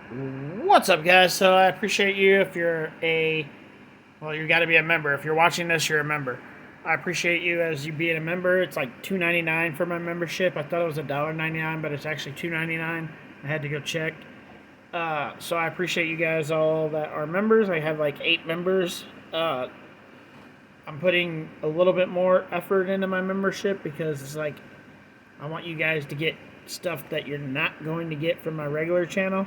What's up, guys? So I appreciate you if you're well, you got to be a member. If you're watching this, you're a member. I appreciate you as you being a member. It's like $2.99 for my membership. I thought it was $1.99, but it's actually $2.99. I had to go check. So I appreciate you guys all that are members. I have like 8 members. I'm putting a little bit more effort into my membership because it's like I want you guys to get stuff that you're not going to get from my regular channel.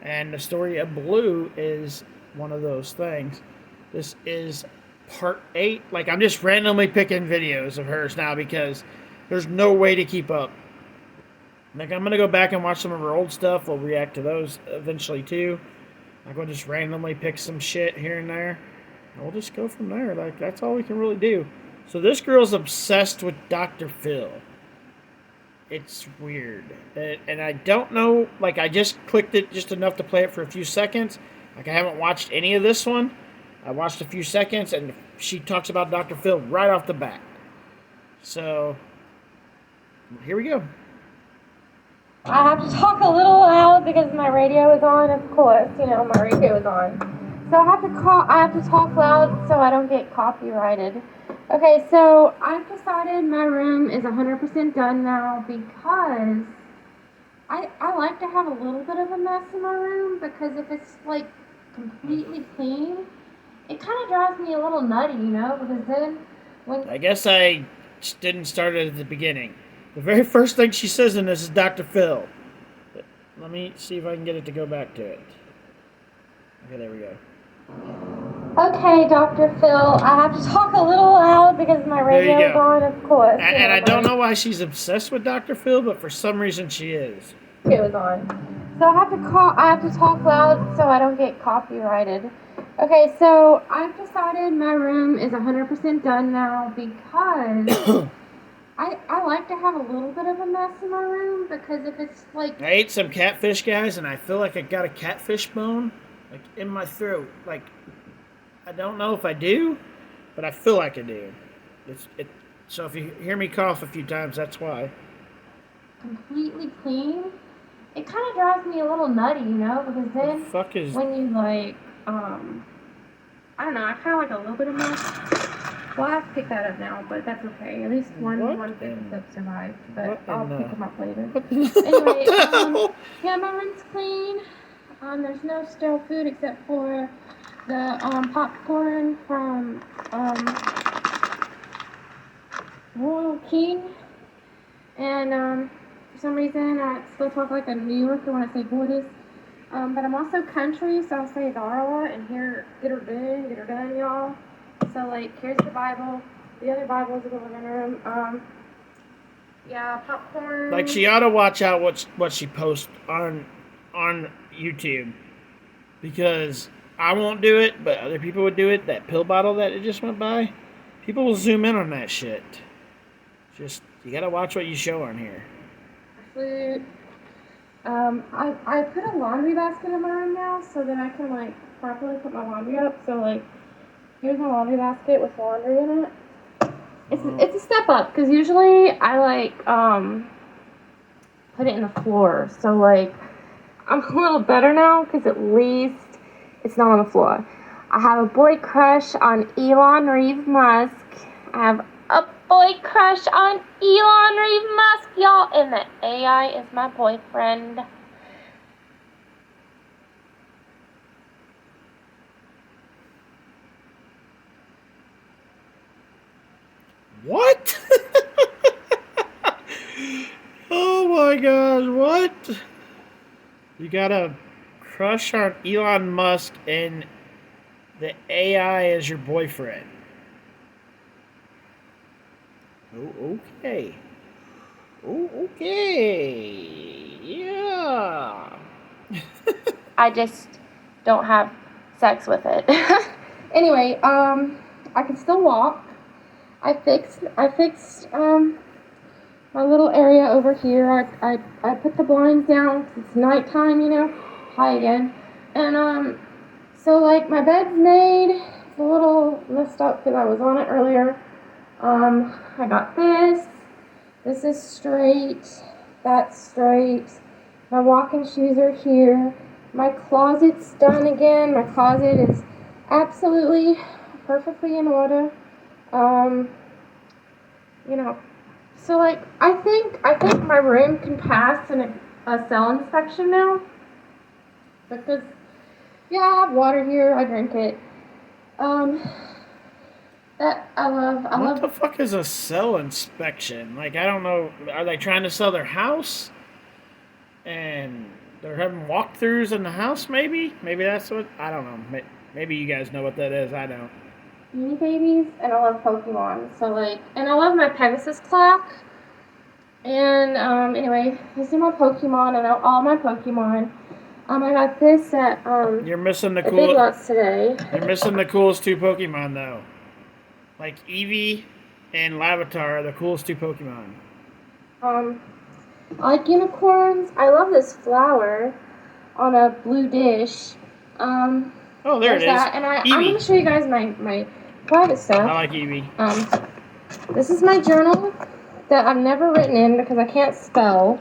And the story of Blue is one of those things. This is part 8. Like, I'm just randomly picking videos of hers now because there's no way to keep up. Like, I'm going to go back and watch some of her old stuff. We'll react to those eventually, too. Like, we'll just randomly pick some shit here and there. And we'll just go from there. Like, that's all we can really do. So, this girl's obsessed with Dr. Phil. It's weird. And I don't know, like, I just clicked it just enough to play it for a few seconds. Like, I haven't watched any of this one. I watched a few seconds, and she talks about Dr. Phil right off the bat. So, here we go. I have to talk a little loud because my radio is on, of course. My radio is on. So I have to talk loud so I don't get copyrighted. Okay, so I've decided my room is 100% done now because I like to have a little bit of a mess in my room because if it's like completely clean, it kind of drives me a little nutty, because then when I guess I didn't start it at the beginning. The very first thing she says in this is Dr. Phil. Let me see if I can get it to go back to it. Okay, there we go. Okay, Dr. Phil, I have to talk a little loud because my radio is on, of course. And I don't know why she's obsessed with Dr. Phil, but for some reason she is. It was on. So I have to talk loud so I don't get copyrighted. Okay, so I've decided my room is 100% done now because I like to have a little bit of a mess in my room because if it's like... I ate some catfish, guys, and I feel like I got a catfish bone, like, in my throat. Like, I don't know if I do, but I feel like I do. So if you hear me cough a few times, that's why. Completely clean, it kind of drives me a little nutty, because then when you like, I don't know, I kind of like a little bit of mess. Well, I have to pick that up now, but that's okay. At least one clip survived, but I'll pick them up later. Anyway, yeah, my room's clean. There's no stale food except for the popcorn from Royal King, and for some reason I still talk like a New Yorker when I say Borders. But I'm also country, so I'll say Darla and here, get her done, y'all. So, like, here's the Bible. The other Bible is in the living room. Yeah, popcorn. Like, she ought to watch out what she posts on YouTube. Because I won't do it, but other people would do it. That pill bottle that it just went by, people will zoom in on that shit. Just, you gotta watch what you show on here. Food. I put a laundry basket in my room now so that I can, like, properly put my laundry up. So, like, here's my laundry basket with laundry in it. It's a step up because usually I like put it in the floor. So like I'm a little better now because at least it's not on the floor. I have a boy crush on Elon Reeve Musk. I have a boy crush on Elon Reeve Musk, y'all, and the AI is my boyfriend. What? Oh my gosh, what? You got a crush on Elon Musk and the AI is your boyfriend. Oh, okay. Oh, okay. Yeah. I just don't have sex with it. Anyway, I can still walk. I fixed my little area over here. I put the blinds down 'cause it's nighttime, Hi again. And so like my bed's made. It's a little messed up because I was on it earlier. I got this. This is straight. That's straight. My walking shoes are here. My closet's done again. My closet is absolutely perfectly in order. Um, you know, so like I think my room can pass a cell inspection now because yeah, I have water here. I drink it. Um, that I What love. the fuck is a cell inspection? Like, I don't know. Are they trying to sell their house? And they're having walkthroughs in the house, maybe? Maybe that's what. I don't know. Maybe you guys know what that is. I don't. Beanie Babies, and I love Pokemon. So like, and I love my Pegasus clock. And anyway, these are my Pokemon, and all my Pokemon. I got this You're missing the at Big cool. Lots today. You're missing the coolest two Pokemon, though. Like Eevee and Lavatar are the coolest two Pokemon. Um, I like unicorns. I love this flower on a blue dish. Oh, there it is. That. And I'm Eevee. going to show you guys my private stuff. I like Eevee. This is my journal that I've never written in because I can't spell.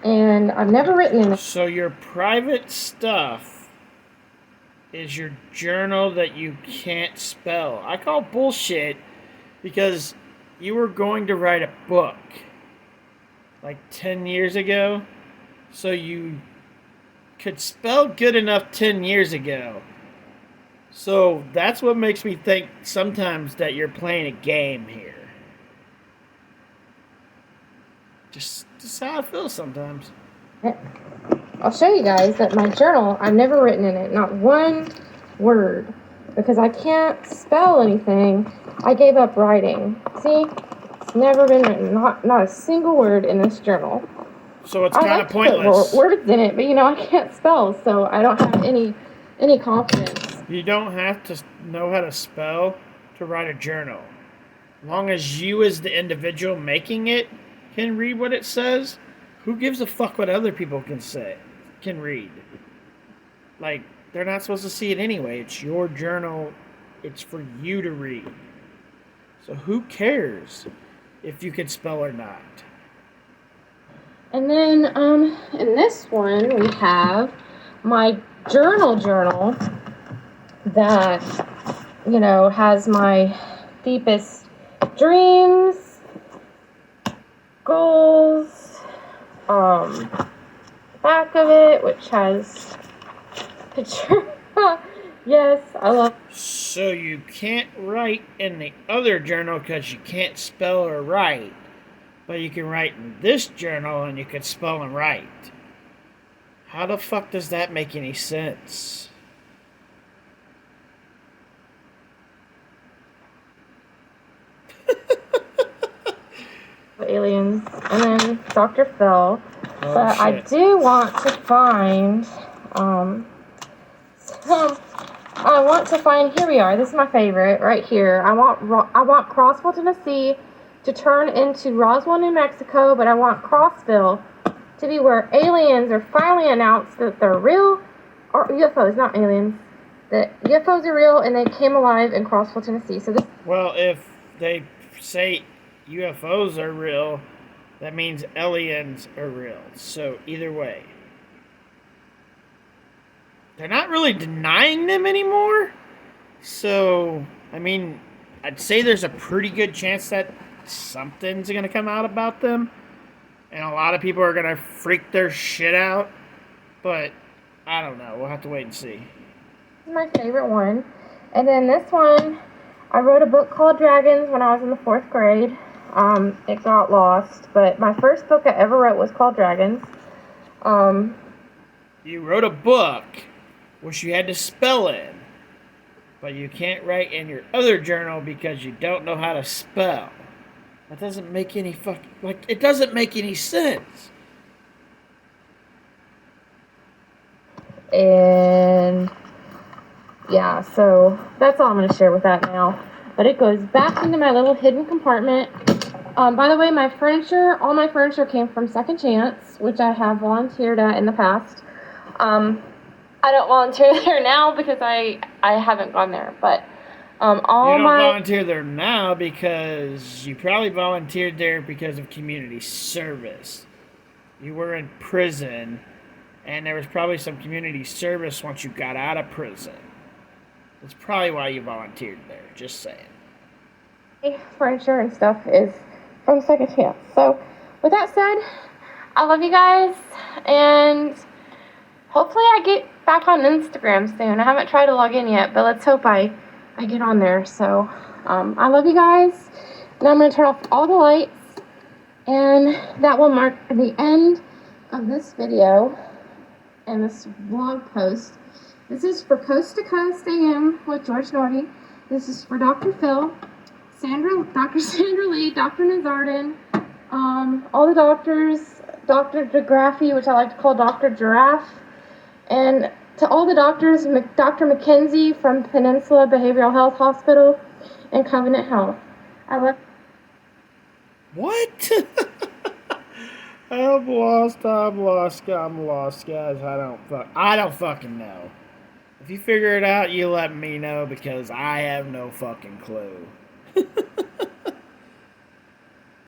And I've never written in it. So your private stuff is your journal that you can't spell. I call bullshit because you were going to write a book like 10 years ago. So you could spell good enough 10 years ago. So that's what makes me think sometimes that you're playing a game here. Just how I feel sometimes. I'll show you guys that my journal, I've never written in it, not one word, because I can't spell anything. I gave up writing. See, it's never been written, not a single word in this journal. So it's kind of pointless. Put words in it, but I can't spell, so I don't have any confidence. You don't have to know how to spell to write a journal. As long as you, as the individual making it, can read what it says, who gives a fuck what other people can read? Like, they're not supposed to see it anyway. It's your journal. It's for you to read. So who cares if you can spell or not? And then, in this one, we have my journal that, has my deepest dreams, goals, back of it, which has picture. Yes, I love. So you can't write in the other journal because you can't spell or write, but you can write in this journal and you can spell and write. How the fuck does that make any sense? Aliens, and then Dr. Phil. Oh, but shit. I do want to find here we are. This is my favorite right here. I want Crossville, Tennessee to turn into Roswell, New Mexico, but I want Crossville to be where aliens are finally announced that they're real, or UFOs, not aliens. That UFOs are real and they came alive in Crossville, Tennessee. So this. Well, if they say UFOs are real, that means aliens are real. So either way. They're not really denying them anymore. So, I mean, I'd say there's a pretty good chance that something's going to come out about them. And a lot of people are going to freak their shit out. But, I don't know. We'll have to wait and see. This is my favorite one. And then this one, I wrote a book called Dragons when I was in the 4th grade. It got lost. But my first book I ever wrote was called Dragons. You wrote a book which you had to spell in, but you can't write in your other journal because you don't know how to spell. That doesn't make any it doesn't make any sense. And yeah, so that's all I'm going to share with that now. But it goes back into my little hidden compartment. By the way, all my furniture came from Second Chance, which I have volunteered at in the past. I don't volunteer there now because I haven't gone there, but You don't volunteer there now because you probably volunteered there because of community service. You were in prison And there was probably some community service once you got out of prison. That's probably why you volunteered there. Just saying. For insurance stuff is from Second Chance. So, with that said, I love you guys, and hopefully I get back on Instagram soon. I haven't tried to log in yet, but let's hope I get on there. So, I love you guys. Now I'm going to turn off all the lights, and that will mark the end of this video and this blog post. This is for Coast to Coast AM with George Norty. This is for Dr. Phil, Dr. Sandra Lee, Dr. Nazardin, all the doctors, Dr. DeGraffi, which I like to call Dr. Giraffe, and to all the doctors, Dr. McKenzie from Peninsula Behavioral Health Hospital and Covenant Health. I love. What? I'm lost, guys. I don't fucking know. If you figure it out, you let me know because I have no fucking clue.